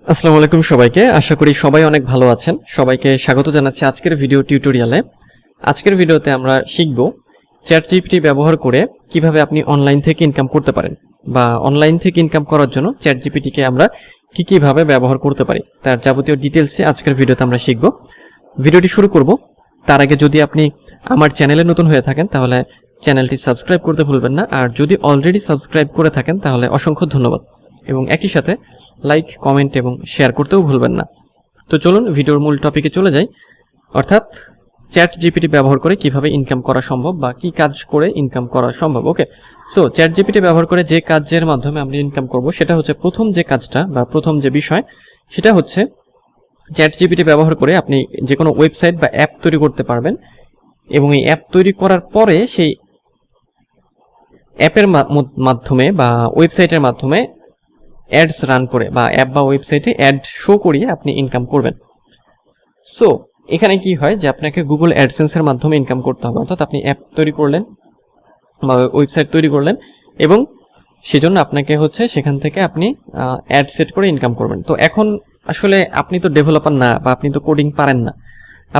আসসালামু আলাইকুম সবাইকে। আশা করি সবাই অনেক ভালো আছেন। সবাইকে স্বাগত জানাচ্ছি আজকের ভিডিও টিউটোরিয়ালে। আজকের ভিডিওতে আমরা শিখব ChatGPT ব্যবহার করে কিভাবে আপনি অনলাইন থেকে ইনকাম করতে পারেন, বা অনলাইন থেকে ইনকাম করার জন্য ChatGPT কে আমরা কিভাবে ব্যবহার করতে পারি তার যাবতীয় ডিটেইলসে আজকের ভিডিওতে আমরা শিখব। ভিডিওটি শুরু করব তার আগে যদি আপনি আমার চ্যানেলে নতুন হয়ে থাকেন তাহলে চ্যানেলটি সাবস্ক্রাইব করতে ভুলবেন না, আর যদি অলরেডি সাবস্ক্রাইব করে থাকেন তাহলে অসংখ্য ধন্যবাদ, এবং একই সাথে লাইক, কমেন্ট এবং শেয়ার করতেও ভুলবেন না। তো চলুন ভিডিওর মূল টপিকে চলে যাই, অর্থাৎ ChatGPT ব্যবহার করে কিভাবে ইনকাম করা সম্ভব বা কি কাজ করে ইনকাম করা সম্ভব। ওকে, সো ChatGPT ব্যবহার করে যে কাজের মাধ্যমে আমরা ইনকাম করব সেটা হচ্ছে প্রথম যে কাজটা বা প্রথম যে বিষয় সেটা হচ্ছে ChatGPT ব্যবহার করে আপনি যে কোনো ওয়েবসাইট বা অ্যাপ তৈরি করতে পারবেন, এবং এই অ্যাপ তৈরি করার পরে সেই অ্যাপের মাধ্যমে বা ওয়েবসাইটের মাধ্যমে অ্যাডস রান করে বা অ্যাপ বা ওয়েবসাইটে অ্যাড শো করিয়ে আপনি ইনকাম করবেন। সো এখানে কি হয় যে আপনাকে গুগল অ্যাডসেন্সের মাধ্যমে ইনকাম করতে হবে, অর্থাৎ আপনি অ্যাপ তৈরি করলেন বা ওয়েবসাইট তৈরি করলেন এবং সেজন্য আপনাকে হচ্ছে সেখান থেকে আপনি অ্যাড সেট করে ইনকাম করবেন। তো এখন আসলে আপনি তো ডেভেলপার না বা আপনি তো কোডিং পারেন না,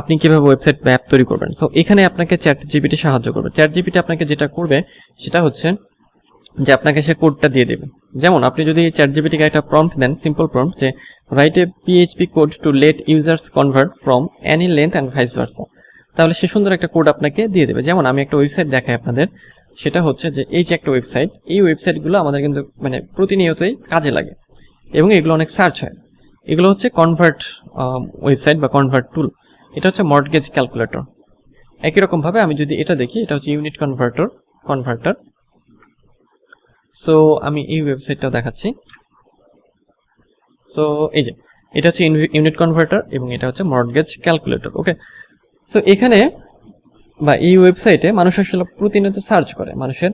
আপনি কিভাবে ওয়েবসাইট বা অ্যাপ তৈরি করবেন? সো এখানে আপনাকে ChatGPT সাহায্য করবে। ChatGPT আপনাকে যেটা করবে সেটা হচ্ছে যে আপনাকে সে কোডটা দিয়ে দেবে। যেমন আপনি যদি ChatGPT কে একটা প্রম্পট দেন, সিম্পল প্রম্পট, যে write a PHP code to let users convert from any length and vice versa, তাহলে সে সুন্দর একটা কোড আপনাকে দিয়ে দেবে। যেমন আমি একটা ওয়েবসাইট দেখাই আপনাদের, সেটা হচ্ছে যে এই যে একটা ওয়েবসাইট, এই ওয়েবসাইটগুলো আমাদের কিন্তু প্রতিনিয়তই কাজে লাগে এবং এগুলো অনেক সার্চ হয়। এগুলো হচ্ছে কনভার্ট ওয়েবসাইট বা কনভার্ট টুল। এটা হচ্ছে মর্টগেজ ক্যালকুলেটর। একই রকমভাবে আমি যদি এটা দেখি, এটা হচ্ছে ইউনিট কনভার্টার। সো আমি এই ওয়েবসাইটটা দেখাচ্ছি। সো এই যে এটা হচ্ছে ইউনিট কনভার্টার এবং এটা হচ্ছে মর্টগেজ ক্যালকুলেটর। ওকে, সো এখানে বা এই ওয়েবসাইটে মানুষ আসলে প্রতিনিয়ত সার্চ করে, মানুষের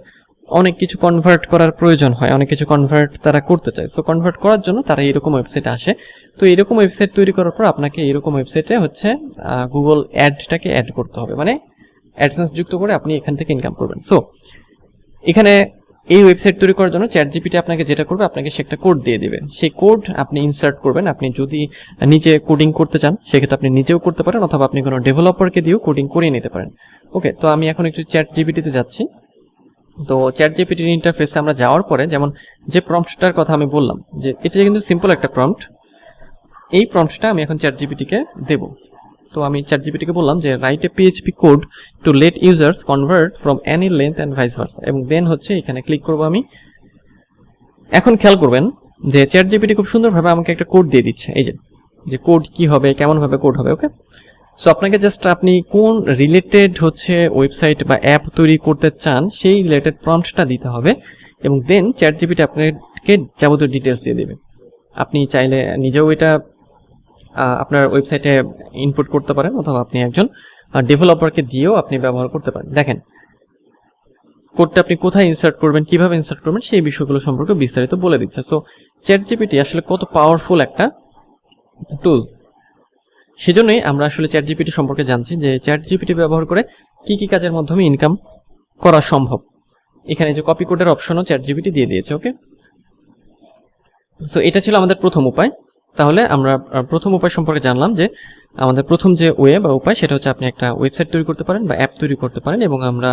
অনেক কিছু কনভার্ট করার প্রয়োজন হয়, অনেক কিছু কনভার্ট তারা করতে চায়। সো কনভার্ট করার জন্য তারা এরকম ওয়েবসাইটে আসে। তো এরকম ওয়েবসাইট তৈরি করার পর আপনাকে এরকম ওয়েবসাইটে হচ্ছে গুগল অ্যাডটাকে অ্যাড করতে হবে, মানে অ্যাডসেন্স যুক্ত করে আপনি এখান থেকে ইনকাম করবেন। সো এখানে এই ওয়েবসাইট তৈরি করার জন্য ChatGPT আপনাকে যেটা করবে, আপনাকে সে একটা কোড দিয়ে দিবে। সেই কোড আপনি ইনসার্ট করবেন। আপনি যদি নিজে কোডিং করতে চান সেক্ষেত্রে আপনি নিজেও করতে পারেন, অথবা আপনি কোনো ডেভেলপারকে দিয়েও কোডিং করিয়ে নিতে পারেন। ওকে, তো আমি এখন একটু ChatGPT তে যাচ্ছি। তো ChatGPT ইন্টারফেসে আমরা যাওয়ার পরে, যেমন যে প্রম্পটটার কথা আমি বললাম, যে এটা কিন্তু সিম্পল একটা প্রম্পট, এই প্রম্পটটা আমি এখন ChatGPT কে দেব। তো আমি ChatGPT কে বললাম যে write a PHP code to let users convert from any length and vice versa, এবং দেন হচ্ছে এখানে ক্লিক করব আমি। এখন খেয়াল করবেন যে ChatGPT খুব সুন্দরভাবে আমাকে একটা কোড দিয়ে দিচ্ছে। এই যে কোড কি হবে, কেমন ভাবে কোড হবে। ওকে, সো আপনাকে জাস্ট আপনি কোন রিলেটেড হচ্ছে ওয়েবসাইট বা অ্যাপ তৈরি করতে চান সেই রিলেটেড প্রম্পটটা দিতে হবে, এবং দেন ChatGPT আপনাকে যাবতীয় ডিটেলস দিয়ে দেবে। আপনি চাইলে নিজেও এটা আপনার ওয়েবসাইটে ইনপুট করতে পারেন, অথবা আপনি একজন ডেভেলপারকে দিয়েও আপনি ব্যবহার করতে পারেন। দেখেন কোডটা আপনি কোথায় ইনসার্ট করবেন, কিভাবে ইনসার্ট করবেন, সেই বিষয়গুলো সম্পর্কে বিস্তারিত বলে দিচ্ছে। সো ChatGPT আসলে কত পাওয়ারফুল একটা টুল, সেজন্যই আমরা আসলে ChatGPT সম্পর্কে জানছি যে ChatGPT ব্যবহার করে কি কাজের মাধ্যমে ইনকাম করা সম্ভব। এখানে যে কপি কোডের অপশনও ChatGPT দিয়ে দিয়েছে। ওকে, সো এটা ছিল আমাদের প্রথম উপায়। তাহলে আমরা প্রথম উপায় সম্পর্কে জানলাম যে আমাদের প্রথম যে ওয়ে বা উপায় সেটা হচ্ছে আপনি একটা ওয়েবসাইট তৈরি করতে পারেন বা অ্যাপ তৈরি করতে পারেন, এবং আমরা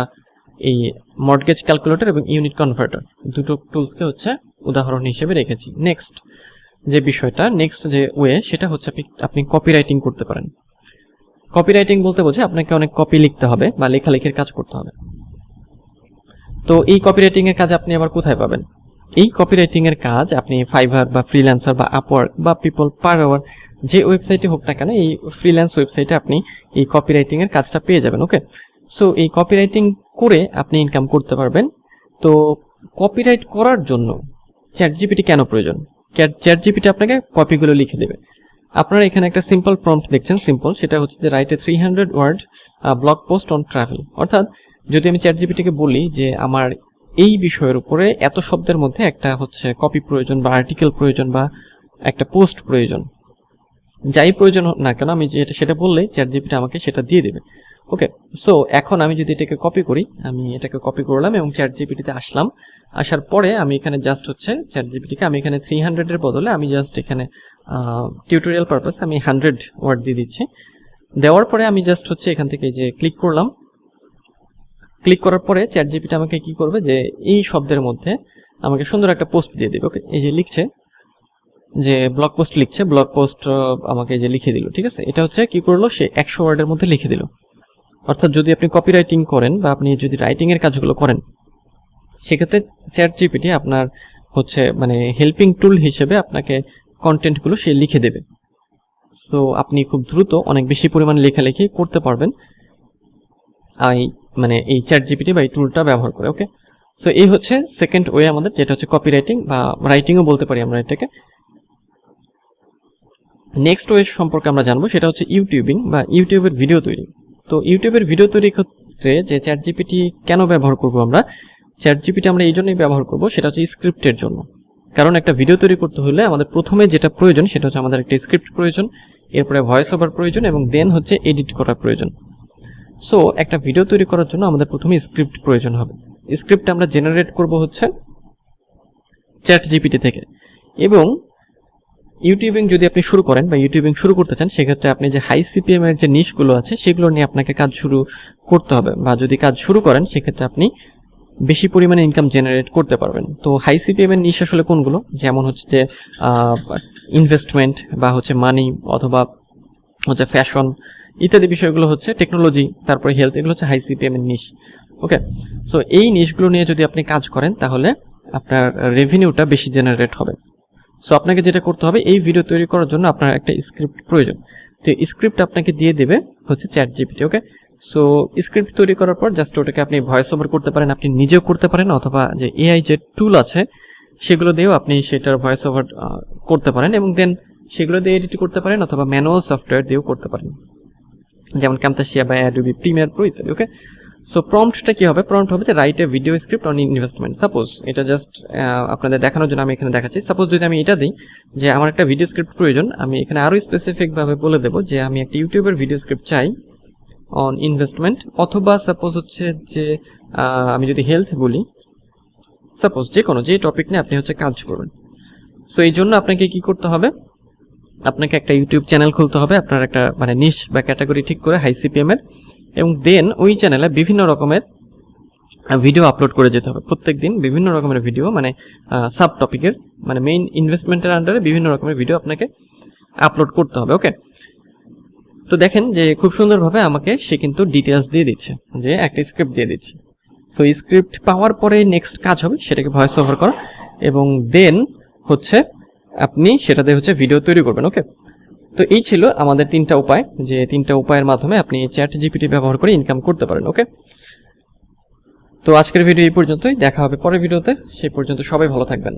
এই মর্টগেজ ক্যালকুলেটর এবং ইউনিট কনভার্টার দুটো টুলসকে হচ্ছে উদাহরণ হিসেবে রেখেছি। নেক্সট যে ওয়ে সেটা হচ্ছে আপনি কপিরাইটিং করতে পারেন। কপিরাইটিং বলতে বোঝে আপনাকে অনেক কপি লিখতে হবে বা লেখালেখির কাজ করতে হবে। তো এই কপিরাইটিং এর কাজ আপনি আবার কোথায় পাবেন? এই কপিরাইটিং এর কাজ আপনি ফাইভার বা ফ্রিল্যান্সার বা আপওয়ার্ক বা পিপল পার আওয়ার যে ওয়েবসাইটে হোক না কেন, এই ফ্রিল্যান্স ওয়েবসাইটে আপনি এই কপিরাইটিং এর কাজটা পেয়ে যাবেন। ওকে, সো এই কপিরাইটিং করে আপনি ইনকাম করতে পারবেন। তো কপিরাইট করার জন্য ChatGPT কেন প্রয়োজন? ChatGPT আপনাকে কপিগুলো লিখে দেবে। আপনারা এখানে একটা সিম্পল প্রম্পট দেখছেন, সিম্পল, সেটা হচ্ছে যে write a 300 word blog post on travel. অর্থাৎ যদি আমি ChatGPT কে বলি যে আমার এই বিষয়ের উপরে এত শব্দের মধ্যে একটা হচ্ছে কপি প্রয়োজন বা আর্টিকেল প্রয়োজন বা একটা পোস্ট প্রয়োজন, যাই প্রয়োজন না কেন আমি যেটা সেটা বললেই ChatGPT আমাকে সেটা দিয়ে দেবে। ওকে, সো এখন আমি যদি এটাকে কপি করি, আমি এটাকে কপি করলাম এবং ChatGPT-তে আসলাম। আসার পরে আমি এখানে জাস্ট হচ্ছে ChatGPT-কে আমি এখানে 300-এর বদলে আমি জাস্ট এখানে টিউটোরিয়াল পারপাস আমি 100 ওয়ার্ড দিয়ে দিচ্ছি। দেওয়ার পরে আমি জাস্ট হচ্ছে এখান থেকে যে ক্লিক করলাম, ক্লিক করার পরে ChatGPT আমাকে কি করবে যে এই শব্দের মধ্যে আমাকে সুন্দর একটা পোস্ট দিয়ে দেবে। ওকে, এই যে লিখছে যে ব্লগ পোস্ট লিখছে, ব্লগ পোস্ট আমাকে যে লিখে দিল, ঠিক আছে। এটা হচ্ছে কি করলো, সে 100 ওয়ার্ডের মধ্যে লিখে দিল। অর্থাৎ যদি আপনি কপি রাইটিং করেন বা আপনি যদি রাইটিং এর কাজগুলো করেন, সেক্ষেত্রে ChatGPT আপনার হচ্ছে মানে হেল্পিং টুল হিসেবে আপনাকে কন্টেন্টগুলো সে লিখে দেবে। সো আপনি খুব দ্রুত অনেক বেশি পরিমাণ লেখালেখি করতে পারবেন মানে এই ChatGPT বা এই টুলটা ব্যবহার করে। ওকে, সো এই হচ্ছে সেকেন্ড ওয়ে আমাদের, যেটা হচ্ছে কপি রাইটিং বা রাইটিংও বলতে পারি আমরা এটাকে। নেক্সট ওয়ে সম্পর্কে আমরা জানবো, সেটা হচ্ছে ইউটিউবিং বা ইউটিউবের ভিডিও তৈরি। তো ইউটিউবের ভিডিও তৈরির ক্ষেত্রে যে ChatGPT কেন ব্যবহার করব আমরা, ChatGPT আমরা এই জন্যই ব্যবহার করব, সেটা হচ্ছে স্ক্রিপ্টের জন্য। কারণ একটা ভিডিও তৈরি করতে হলে আমাদের প্রথমে যেটা প্রয়োজন সেটা হচ্ছে আমাদের একটা স্ক্রিপ্ট প্রয়োজন, এরপরে ভয়েস ওভার প্রয়োজন এবং দেন হচ্ছে এডিট করার প্রয়োজন। সো একটা ভিডিও তৈরি করার জন্য আমাদের প্রথমে স্ক্রিপ্ট প্রয়োজন হবে। স্ক্রিপ্ট আমরা জেনারেট করব হচ্ছে ChatGPT থেকে। এবং ইউটিউবিং যদি আপনি শুরু করেন বা ইউটিউবিং শুরু করতে চান, সেক্ষেত্রে আপনি যে হাই সিপিএম এর যে নিশগুলো আছে সেগুলো নিয়ে আপনাকে কাজ শুরু করতে হবে, বা যদি কাজ শুরু করেন সেক্ষেত্রে আপনি বেশি পরিমাণে ইনকাম জেনারেট করতে পারবেন। তো হাই সিপিএম এর নিশ আসলে কোনগুলো, যেমন হচ্ছে যে ইনভেস্টমেন্ট বা হচ্ছে মানি অথবা হচ্ছে ফ্যাশন ইত্যাদি বিষয়গুলো হচ্ছে টেকনোলজি, তারপরে হেলথ, এগুলো হচ্ছে হাই সিপিএম এর নিশ। ওকে, সো এই নিশগুলো নিয়ে যদি আপনি কাজ করেন তাহলে আপনার রেভিনিউটা বেশি জেনারেট হবে। সো আপনাকে যেটা করতে হবে, এই ভিডিও তৈরি করার জন্য আপনার একটা স্ক্রিপ্ট প্রয়োজন। তো স্ক্রিপ্ট আপনাকে দিয়ে দেবে হচ্ছে ChatGPT। ওকে, সো স্ক্রিপ্ট তৈরি করার পর জাস্ট ওটাকে আপনি ভয়েস ওভার করতে পারেন, আপনি নিজেও করতে পারেন, অথবা যে এআই যে টুল আছে সেগুলো দিয়েও আপনি সেটার ভয়েস ওভার করতে পারেন এবং দেন সেগুলো দিয়ে এডিট করতে পারেন, অথবা ম্যানুয়াল সফটওয়্যার দিয়েও করতে পারেন, যেমন ক্যামতাসিয়া বা অ্যাডোবি প্রিমিয়ার প্রো ইত্যাদি। ওকে, সো প্রম্পটটা কি হবে, প্রম্পট হবে যে write A video script on investment. Suppose এটা জাস্ট আপনাদের দেখানোর জন্য আমি এখানে দেখাচ্ছি। সাপোজ যদি আমি এটা দিই যে আমার একটা ভিডিও স্ক্রিপ্ট প্রয়োজন, আমি এখানে আরও স্পেসিফিকভাবে বলে দেবো যে আমি একটা ইউটিউবের ভিডিও স্ক্রিপ্ট চাই অন ইনভেস্টমেন্ট, অথবা সাপোজ হচ্ছে যে আমি যদি হেলথ বলি, সাপোজ যে কোনো যে টপিক নিয়ে আপনি হচ্ছে কাজ করবেন। সো এই জন্য আপনাকে কি করতে হবে, আপনাকে একটা ইউটিউব চ্যানেল খুলতে হবে, আপনার একটা মানে নিশ বা ক্যাটাগরি ঠিক করে হাই সিপিএম এর, এবং দেন ওই চ্যানেলে বিভিন্ন রকমের ভিডিও আপলোড করে যেতে হবে প্রত্যেক দিন, বিভিন্ন রকমের ভিডিও, মানে সাব টপিকের, মানে মেইন ইনভেস্টমেন্টের আন্ডারে বিভিন্ন রকমের ভিডিও আপনাকে আপলোড করতে হবে। ওকে, তো দেখেন যে খুব সুন্দরভাবে আমাকে সে কিন্তু ডিটেলস দিয়ে দিচ্ছে, যে একটা স্ক্রিপ্ট দিয়ে দিচ্ছে। সো স্ক্রিপ্ট পাওয়ার পরে নেক্সট কাজ হবে সেটাকে ভয়েস ওভার করা, এবং দেন হচ্ছে আপনি সেটাতে হচ্ছে ভিডিও তৈরি করবেন। ওকে, তো এই ছিল আমাদের 3টা উপায়, যে 3টা উপায়ের মাধ্যমে আপনি ChatGPT ব্যবহার করে ইনকাম করতে পারেন। ওকে, তো আজকের ভিডিও এই পর্যন্তই, দেখা হবে পরের ভিডিওতে, সেই পর্যন্ত সবাই ভালো থাকবেন।